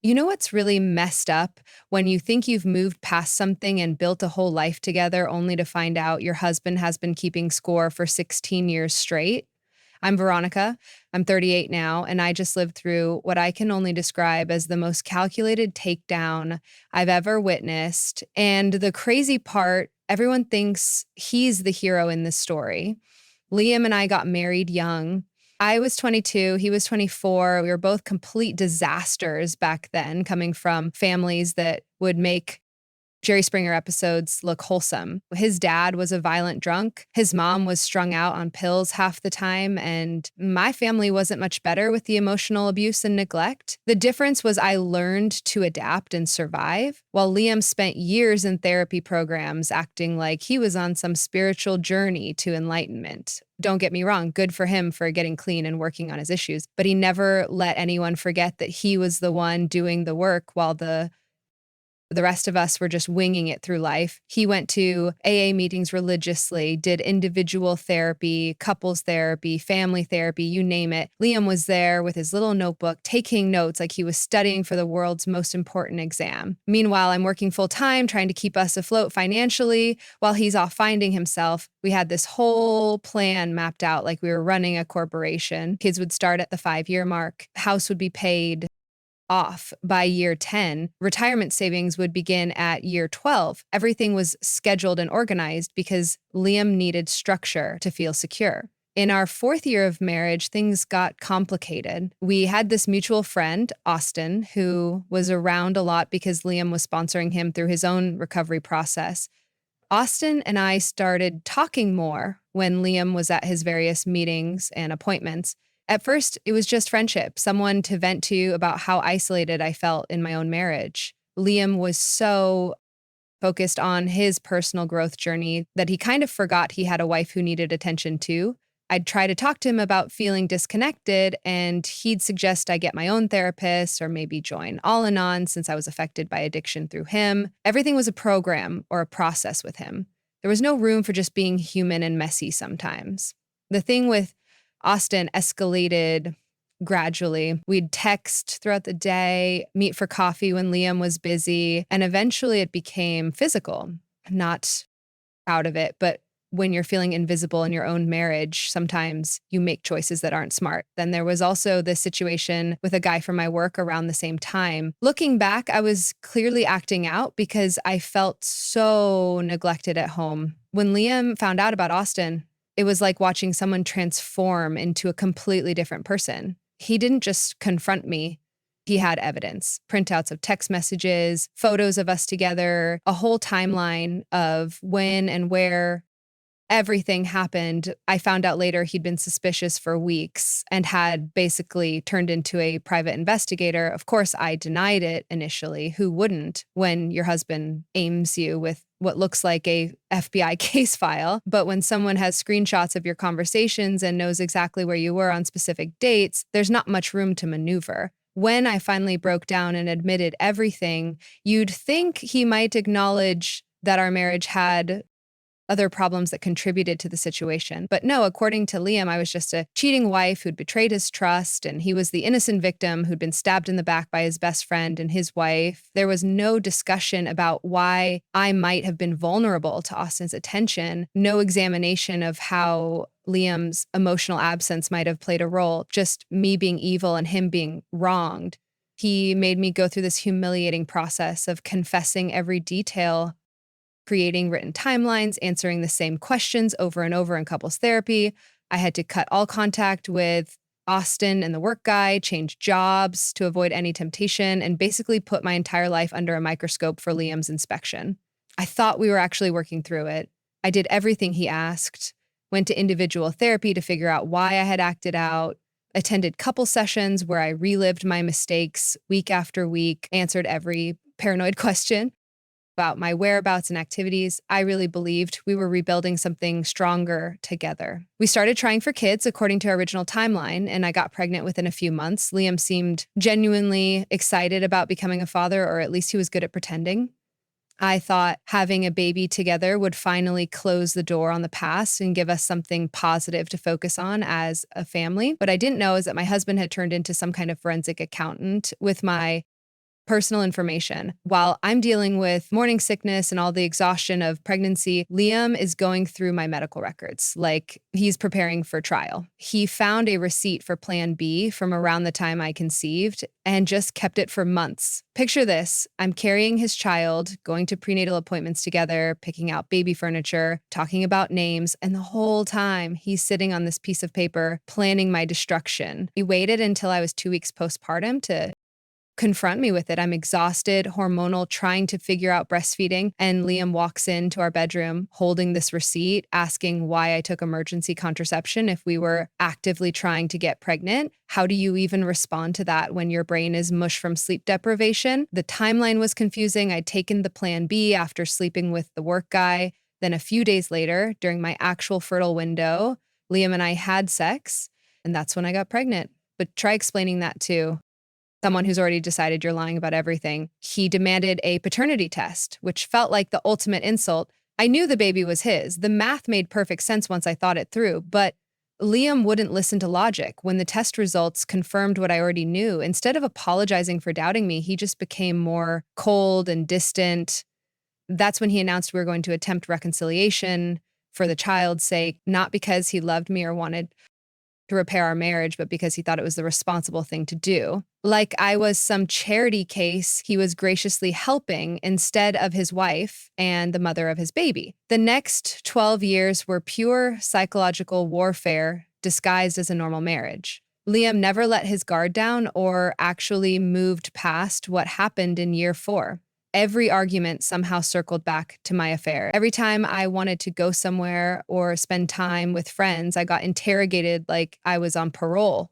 You know what's really messed up? When you think you've moved past something and built a whole life together only to find out your husband has been keeping score for 16 years straight. I'm Veronica. I'm 38 now, and I just lived through what I can only describe as the most calculated takedown I've ever witnessed. And the crazy part, everyone thinks he's the hero in this story. Liam and I got married young. I was 22, he was 24. We were both complete disasters back then, coming from families that would make Jerry Springer episodes look wholesome. His dad was a violent drunk. His mom was strung out on pills half the time. And my family wasn't much better with the emotional abuse and neglect. The difference was I learned to adapt and survive, while Liam spent years in therapy programs acting like he was on some spiritual journey to enlightenment. Don't get me wrong, good for him for getting clean and working on his issues, but he never let anyone forget that he was the one doing the work while the rest of us were just winging it through life. He went to AA meetings religiously, did individual therapy, couples therapy, family therapy, you name it. Liam was there with his little notebook, taking notes like he was studying for the world's most important exam. Meanwhile, I'm working full time, trying to keep us afloat financially while he's off finding himself. We had this whole plan mapped out like we were running a corporation. Kids would start at the 5-year mark, house would be paid off by year 10. Retirement savings would begin at year 12. Everything was scheduled and organized because Liam needed structure to feel secure. In our 4th year of marriage, things got complicated. We had this mutual friend, Austin, who was around a lot because Liam was sponsoring him through his own recovery process. Austin and I started talking more when Liam was at his various meetings and appointments. At first, it was just friendship, someone to vent to about how isolated I felt in my own marriage. Liam was so focused on his personal growth journey that he kind of forgot he had a wife who needed attention too. I'd try to talk to him about feeling disconnected, and he'd suggest I get my own therapist or maybe join Al Anon since I was affected by addiction through him. Everything was a program or a process with him. There was no room for just being human and messy sometimes. The thing with Austin escalated gradually. We'd text throughout the day, meet for coffee when Liam was busy, and eventually it became physical. Not proud of it, but when you're feeling invisible in your own marriage, sometimes you make choices that aren't smart. Then there was also this situation with a guy from my work around the same time. Looking back, I was clearly acting out because I felt so neglected at home. When Liam found out about Austin, it was like watching someone transform into a completely different person. He didn't just confront me. He had evidence, printouts of text messages, photos of us together, a whole timeline of when and where everything happened. I found out later he'd been suspicious for weeks and had basically turned into a private investigator. Of course, I denied it initially. Who wouldn't when your husband aims you with what looks like a FBI case file? But when someone has screenshots of your conversations and knows exactly where you were on specific dates, there's not much room to maneuver. When I finally broke down and admitted everything, you'd think he might acknowledge that our marriage had other problems that contributed to the situation. But no, according to Liam, I was just a cheating wife who'd betrayed his trust, and he was the innocent victim who'd been stabbed in the back by his best friend and his wife. There was no discussion about why I might have been vulnerable to Austin's attention, no examination of how Liam's emotional absence might have played a role, just me being evil and him being wronged. He made me go through this humiliating process of confessing every detail, creating written timelines, answering the same questions over and over in couples therapy. I had to cut all contact with Austin and the work guy, change jobs to avoid any temptation, and basically put my entire life under a microscope for Liam's inspection. I thought we were actually working through it. I did everything he asked, went to individual therapy to figure out why I had acted out, attended couple sessions where I relived my mistakes week after week, answered every paranoid question about my whereabouts and activities. I really believed we were rebuilding something stronger together. We started trying for kids according to our original timeline, and I got pregnant within a few months. Liam seemed genuinely excited about becoming a father, or at least he was good at pretending. I thought having a baby together would finally close the door on the past and give us something positive to focus on as a family. What I didn't know is that my husband had turned into some kind of forensic accountant with my personal information. While I'm dealing with morning sickness and all the exhaustion of pregnancy, Liam is going through my medical records, like he's preparing for trial. He found a receipt for Plan B from around the time I conceived and just kept it for months. Picture this: I'm carrying his child, going to prenatal appointments together, picking out baby furniture, talking about names, and the whole time he's sitting on this piece of paper planning my destruction. He waited until I was 2 weeks postpartum to confront me with it. I'm exhausted, hormonal, trying to figure out breastfeeding. And Liam walks into our bedroom holding this receipt, asking why I took emergency contraception if we were actively trying to get pregnant. How do you even respond to that when your brain is mush from sleep deprivation? The timeline was confusing. I'd taken the Plan B after sleeping with the work guy. Then a few days later, during my actual fertile window, Liam and I had sex, and that's when I got pregnant. But try explaining that to someone who's already decided you're lying about everything. He demanded a paternity test, which felt like the ultimate insult. I knew the baby was his. The math made perfect sense once I thought it through, but Liam wouldn't listen to logic. When the test results confirmed what I already knew, instead of apologizing for doubting me, he just became more cold and distant. That's when he announced we were going to attempt reconciliation for the child's sake, not because he loved me or wanted to repair our marriage, but because he thought it was the responsible thing to do. Like I was some charity case he was graciously helping instead of his wife and the mother of his baby. The next 12 years were pure psychological warfare disguised as a normal marriage. Liam never let his guard down or actually moved past what happened in year 4. Every argument somehow circled back to my affair. Every time I wanted to go somewhere or spend time with friends, I got interrogated like I was on parole.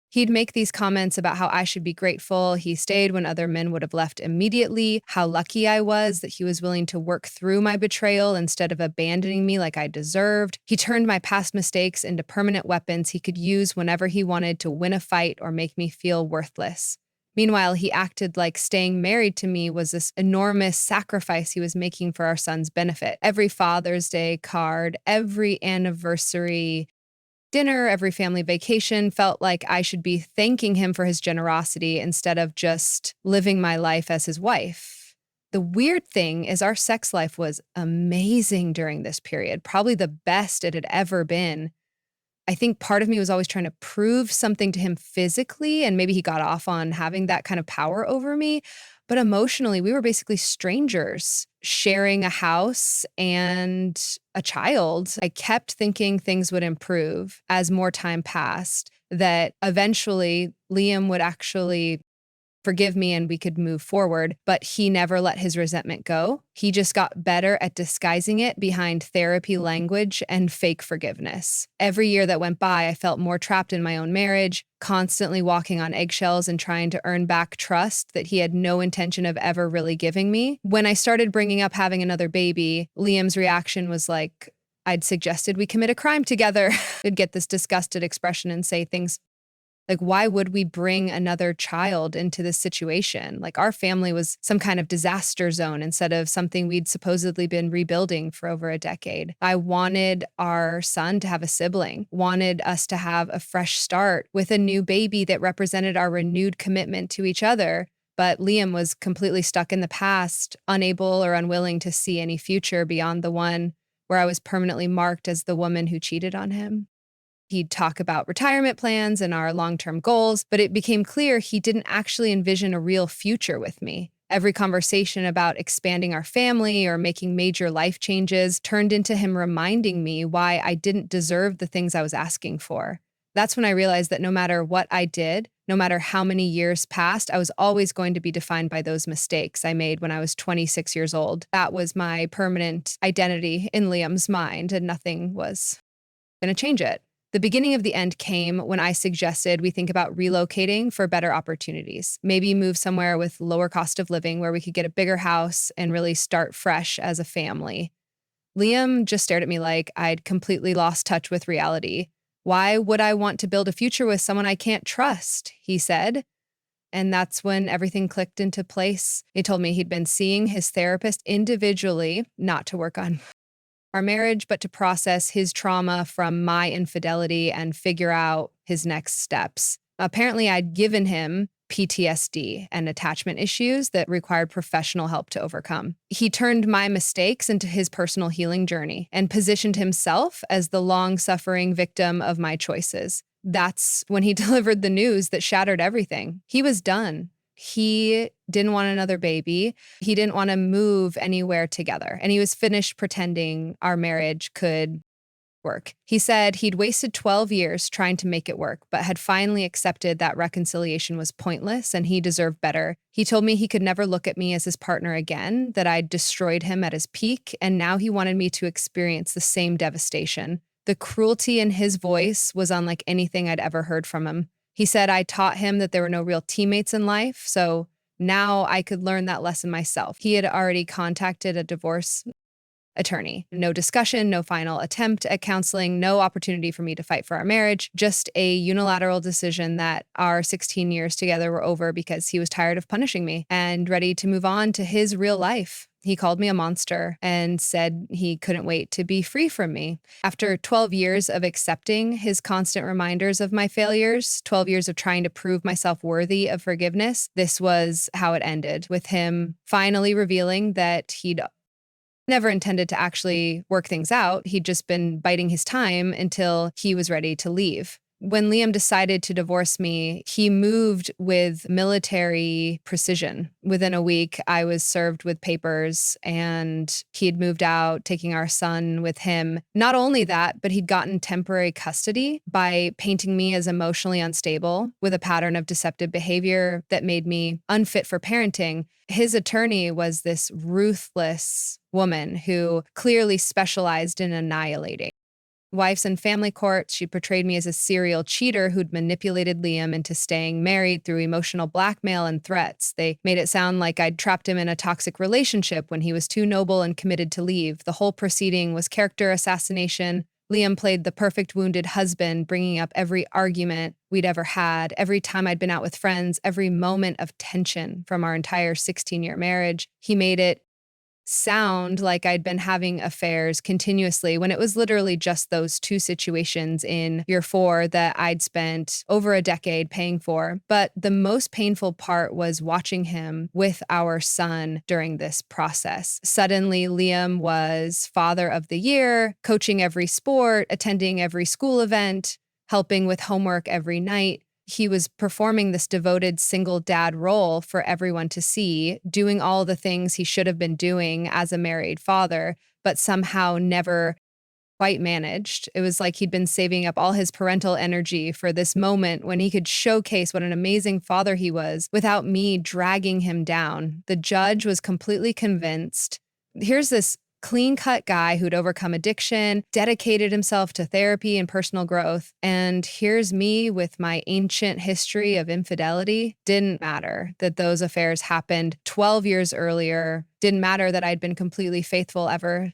He'd make these comments about how I should be grateful he stayed when other men would have left immediately, how lucky I was that he was willing to work through my betrayal instead of abandoning me like I deserved. He turned my past mistakes into permanent weapons he could use whenever he wanted to win a fight or make me feel worthless. Meanwhile, he acted like staying married to me was this enormous sacrifice he was making for our son's benefit. Every Father's Day card, every anniversary dinner, every family vacation felt like I should be thanking him for his generosity instead of just living my life as his wife. The weird thing is our sex life was amazing during this period, probably the best it had ever been. I think part of me was always trying to prove something to him physically, and maybe he got off on having that kind of power over me. But emotionally, we were basically strangers sharing a house and a child. I kept thinking things would improve as more time passed, that eventually Liam would actually forgive me and we could move forward, but he never let his resentment go. He just got better at disguising it behind therapy language and fake forgiveness. Every year that went by, I felt more trapped in my own marriage, constantly walking on eggshells and trying to earn back trust that he had no intention of ever really giving me. When I started bringing up having another baby, Liam's reaction was like, I'd suggested we commit a crime together. He'd get this disgusted expression and say things like, why would we bring another child into this situation? Like, our family was some kind of disaster zone instead of something we'd supposedly been rebuilding for over a decade. I wanted our son to have a sibling, wanted us to have a fresh start with a new baby that represented our renewed commitment to each other. But Liam was completely stuck in the past, unable or unwilling to see any future beyond the one where I was permanently marked as the woman who cheated on him. He'd talk about retirement plans and our long-term goals, but it became clear he didn't actually envision a real future with me. Every conversation about expanding our family or making major life changes turned into him reminding me why I didn't deserve the things I was asking for. That's when I realized that no matter what I did, no matter how many years passed, I was always going to be defined by those mistakes I made when I was 26 years old. That was my permanent identity in Liam's mind, and nothing was going to change it. The beginning of the end came when I suggested we think about relocating for better opportunities. Maybe move somewhere with lower cost of living where we could get a bigger house and really start fresh as a family. Liam just stared at me like I'd completely lost touch with reality. Why would I want to build a future with someone I can't trust? He said. And that's when everything clicked into place. He told me he'd been seeing his therapist individually, not to work on our marriage, but to process his trauma from my infidelity and figure out his next steps. Apparently, I'd given him PTSD and attachment issues that required professional help to overcome. He turned my mistakes into his personal healing journey and positioned himself as the long-suffering victim of my choices. That's when he delivered the news that shattered everything. He was done. He didn't want another baby. He didn't want to move anywhere together. And he was finished pretending our marriage could work. He said he'd wasted 12 years trying to make it work, but had finally accepted that reconciliation was pointless and he deserved better. He told me he could never look at me as his partner again, that I'd destroyed him at his peak, and now he wanted me to experience the same devastation. The cruelty in his voice was unlike anything I'd ever heard from him. He said I taught him that there were no real teammates in life, so now I could learn that lesson myself. He had already contacted a divorce attorney. No discussion, no final attempt at counseling, no opportunity for me to fight for our marriage, just a unilateral decision that our 16 years together were over because he was tired of punishing me and ready to move on to his real life. He called me a monster and said he couldn't wait to be free from me. After 12 years of accepting his constant reminders of my failures, 12 years of trying to prove myself worthy of forgiveness, this was how it ended, with him finally revealing that he'd never intended to actually work things out. He'd just been biding his time until he was ready to leave. When Liam decided to divorce me, he moved with military precision. Within a week, I was served with papers and he'd moved out, taking our son with him. Not only that, but he'd gotten temporary custody by painting me as emotionally unstable with a pattern of deceptive behavior that made me unfit for parenting. His attorney was this ruthless woman who clearly specialized in annihilating. Wives and family court, she portrayed me as a serial cheater who'd manipulated Liam into staying married through emotional blackmail and threats. They made it sound like I'd trapped him in a toxic relationship when he was too noble and committed to leave. The whole proceeding was character assassination. Liam played the perfect wounded husband, bringing up every argument we'd ever had, every time I'd been out with friends, every moment of tension from our entire 16-year marriage. He made it sound like I'd been having affairs continuously when it was literally just those two situations in year 4 that I'd spent over a decade paying for. But the most painful part was watching him with our son during this process. Suddenly, Liam was father of the year, coaching every sport, attending every school event, helping with homework every night. He was performing this devoted single dad role for everyone to see, doing all the things he should have been doing as a married father, but somehow never quite managed. It was like he'd been saving up all his parental energy for this moment when he could showcase what an amazing father he was without me dragging him down. The judge was completely convinced. Here's this clean-cut guy who'd overcome addiction, dedicated himself to therapy and personal growth. And here's me with my ancient history of infidelity. Didn't matter that those affairs happened 12 years earlier. Didn't matter that I'd been completely faithful ever.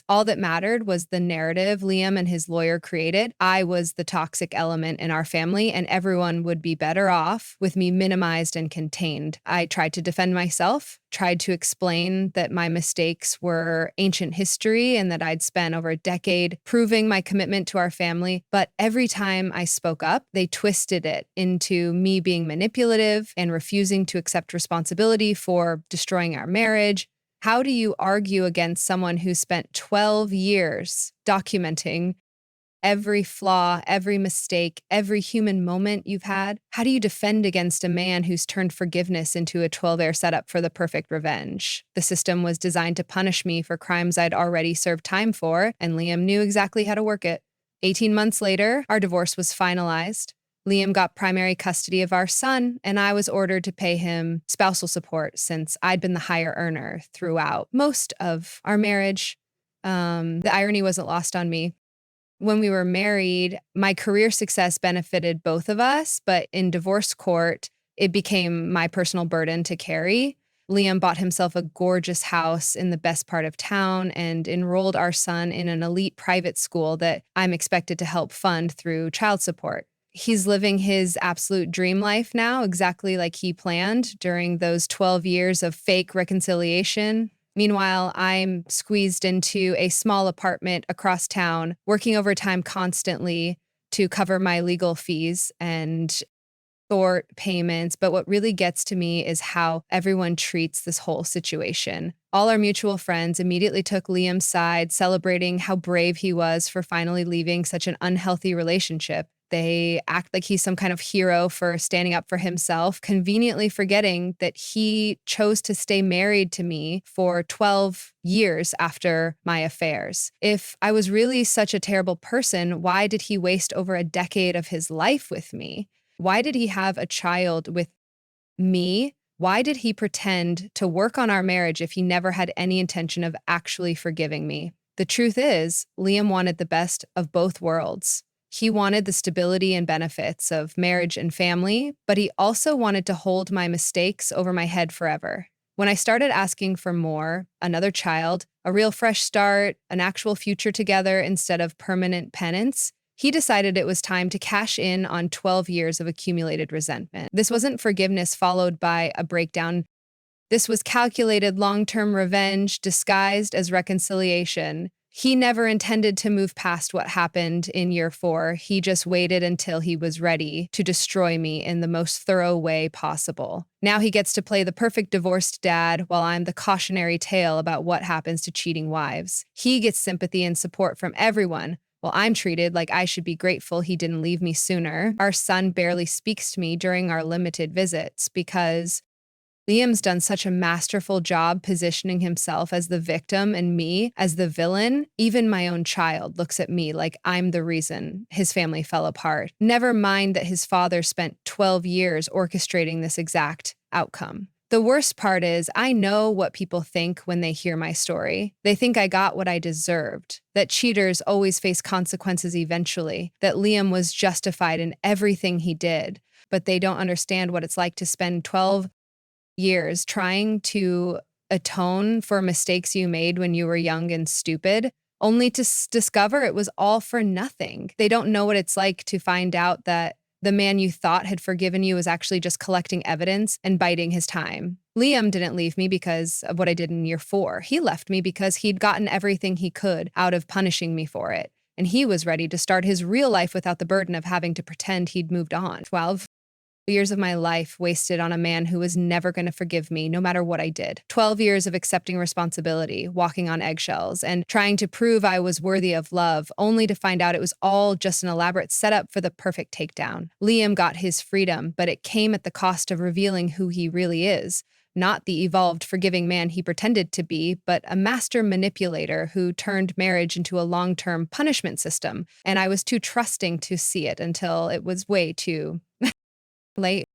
All that mattered was the narrative Liam and his lawyer created. I was the toxic element in our family, and everyone would be better off with me minimized and contained. I tried to defend myself, tried to explain that my mistakes were ancient history and that I'd spent over a decade proving my commitment to our family. But every time I spoke up, they twisted it into me being manipulative and refusing to accept responsibility for destroying our marriage. How do you argue against someone who spent 12 years documenting every flaw, every mistake, every human moment you've had? How do you defend against a man who's turned forgiveness into a 12-hour setup for the perfect revenge? The system was designed to punish me for crimes I'd already served time for, and Liam knew exactly how to work it. 18 months later, our divorce was finalized. Liam got primary custody of our son, and I was ordered to pay him spousal support since I'd been the higher earner throughout most of our marriage. The irony wasn't lost on me. When we were married, my career success benefited both of us, but in divorce court, it became my personal burden to carry. Liam bought himself a gorgeous house in the best part of town and enrolled our son in an elite private school that I'm expected to help fund through child support. He's living his absolute dream life now, exactly like he planned during those 12 years of fake reconciliation. Meanwhile, I'm squeezed into a small apartment across town, working overtime constantly to cover my legal fees and short payments, but what really gets to me is how everyone treats this whole situation. All our mutual friends immediately took Liam's side, celebrating how brave he was for finally leaving such an unhealthy relationship. They act like he's some kind of hero for standing up for himself, conveniently forgetting that he chose to stay married to me for 12 years after my affairs. If I was really such a terrible person, why did he waste over a decade of his life with me? Why did he have a child with me? Why did he pretend to work on our marriage if he never had any intention of actually forgiving me? The truth is, Liam wanted the best of both worlds. He wanted the stability and benefits of marriage and family, but he also wanted to hold my mistakes over my head forever. When I started asking for more, another child, a real fresh start, an actual future together instead of permanent penance, he decided it was time to cash in on 12 years of accumulated resentment. This wasn't forgiveness followed by a breakdown. This was calculated long-term revenge disguised as reconciliation. He never intended to move past what happened in year 4. He just waited until he was ready to destroy me in the most thorough way possible. Now he gets to play the perfect divorced dad while I'm the cautionary tale about what happens to cheating wives. He gets sympathy and support from everyone, while I'm treated like I should be grateful he didn't leave me sooner. Our son barely speaks to me during our limited visits because Liam's done such a masterful job positioning himself as the victim and me as the villain. Even my own child looks at me like I'm the reason his family fell apart. Never mind that his father spent 12 years orchestrating this exact outcome. The worst part is, I know what people think when they hear my story. They think I got what I deserved, that cheaters always face consequences eventually, that Liam was justified in everything he did, but they don't understand what it's like to spend 12 years trying to atone for mistakes you made when you were young and stupid, only to discover it was all for nothing. They don't know what it's like to find out that the man you thought had forgiven you was actually just collecting evidence and biding his time. Liam didn't leave me because of what I did in year 4. He left me because he'd gotten everything he could out of punishing me for it, and he was ready to start his real life without the burden of having to pretend he'd moved on. 12 years of my life wasted on a man who was never going to forgive me no matter what I did. 12 years of accepting responsibility, walking on eggshells, and trying to prove I was worthy of love, only to find out it was all just an elaborate setup for the perfect takedown. Liam got his freedom, but it came at the cost of revealing who he really is. Not the evolved, forgiving man he pretended to be, but a master manipulator who turned marriage into a long-term punishment system. And I was too trusting to see it until it was way too late.